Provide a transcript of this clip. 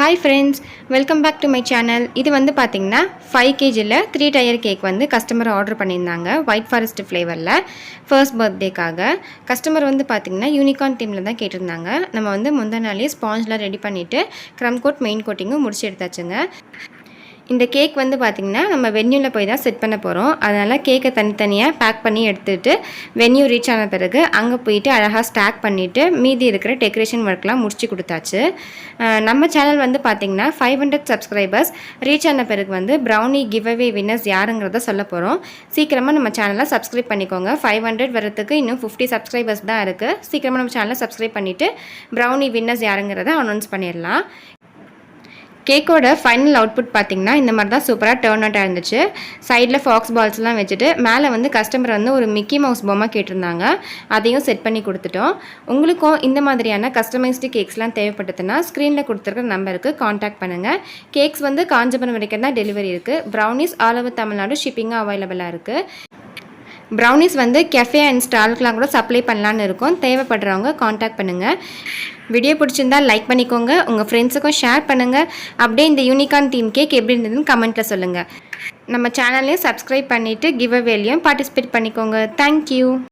Hi friends, welcome back to my channel. இது வந்து பாத்தீங்கன்னா 5 kgல 3 டயர் கேக் வந்து கஸ்டமர் ஆர்டர் பண்ணியிருந்தாங்க ஒயிட் ஃபாரஸ்ட் ஃப்ளேவரில் ஃபர்ஸ்ட் பர்த்டேக்காக. கஸ்டமர் வந்து பாத்தீங்கன்னா யூனிகார்ன் தீமில் தான் கேட்டிருந்தாங்க. நம்ம வந்து முந்தின நாளே ஸ்பாஞ்ச்லாம் ரெடி பண்ணிவிட்டு க்ரம் கோட் மெயின் கோட்டிங்கும் முடிச்சு எடுத்தாச்சுங்க. இந்த கேக் வந்து பார்த்திங்கன்னா நம்ம வென்யூவில் போய் தான் செட் பண்ண போகிறோம். அதனால் கேக்கை தனித்தனியாக பேக் பண்ணி எடுத்துகிட்டு வென்யூ ரீச் ஆன பிறகு அங்கே போயிட்டு அழகாக ஸ்டாக் பண்ணிவிட்டு மீதி இருக்கிற டெக்கரேஷன் ஒர்க்லாம் முடிச்சு கொடுத்தாச்சு. நம்ம சேனல் வந்து பார்த்திங்கன்னா 500 சப்ஸ்கிரைபர்ஸ் ரீச் ஆன பிறகு வந்து ப்ரௌனி கிவ் அவே வின்னர்ஸ் யாருங்கிறத சொல்ல போகிறோம். சீக்கிரமாக நம்ம சேனலை சப்ஸ்கிரைப் பண்ணிக்கோங்க. 500 வரத்துக்கு இன்னும் 50 சப்ஸ்கிரைபர்ஸ் தான் இருக்குது. சீக்கிரமாக நம்ம சேனலை சப்ஸ்கிரைப் பண்ணிவிட்டு ப்ரௌனி வின்னர்ஸ் யாருங்கிறத அனௌன்ஸ் பண்ணிடலாம். கேக்கோட ஃபைனல் அவுட்புட் பார்த்திங்கன்னா இந்த மாதிரி தான் சூப்பராக டர்ன் அவுட் இருந்துச்சு. சைடில் ஃபாக்ஸ் பால்ஸ்லாம் வச்சுட்டு மேலே வந்து கஸ்டமர் வந்து ஒரு மிக்கி மவுஸ் பொம்மை கேட்டிருந்தாங்க. அதையும் செட் பண்ணி கொடுத்துட்டோம். உங்களுக்கும் இந்த மாதிரியான கஸ்டமைஸ்டு கேக்ஸ்லாம் தேவைப்பட்டதுன்னா ஸ்க்ரீனில் கொடுத்துருக்க நம்பருக்கு காண்டாக்ட் பண்ணுங்கள். கேக்ஸ் வந்து காஞ்சிபுரம் வரைக்கும் தான் டெலிவரி இருக்குது. ப்ரௌனிஸ் ஆல் ஓவர் தமிழ்நாடு ஷிப்பிங்காக அவைலபிளாக இருக்குது. ப்ரௌனிஸ் வந்து கெஃபே அண்ட் ஸ்டாலுக்குலாம் கூட சப்ளை பண்ணலான்னு இருக்கும். தேவைப்படுறவங்க காண்டாக்ட் பண்ணுங்கள். வீடியோ பிடிச்சிருந்தால் லைக் பண்ணிக்கோங்க. உங்கள் ஃப்ரெண்ட்ஸுக்கும் ஷேர் பண்ணுங்கள். அப்படியே இந்த யூனிகார்ன் தீம் கேக் எப்படி இருந்ததுன்னு கமெண்ட்டில் சொல்லுங்கள். நம்ம சேனல்லையும் சப்ஸ்கிரைப் பண்ணிவிட்டு கிவ் அவேலையும் பார்ட்டிசிபேட் பண்ணிக்கோங்க. தேங்க்யூ.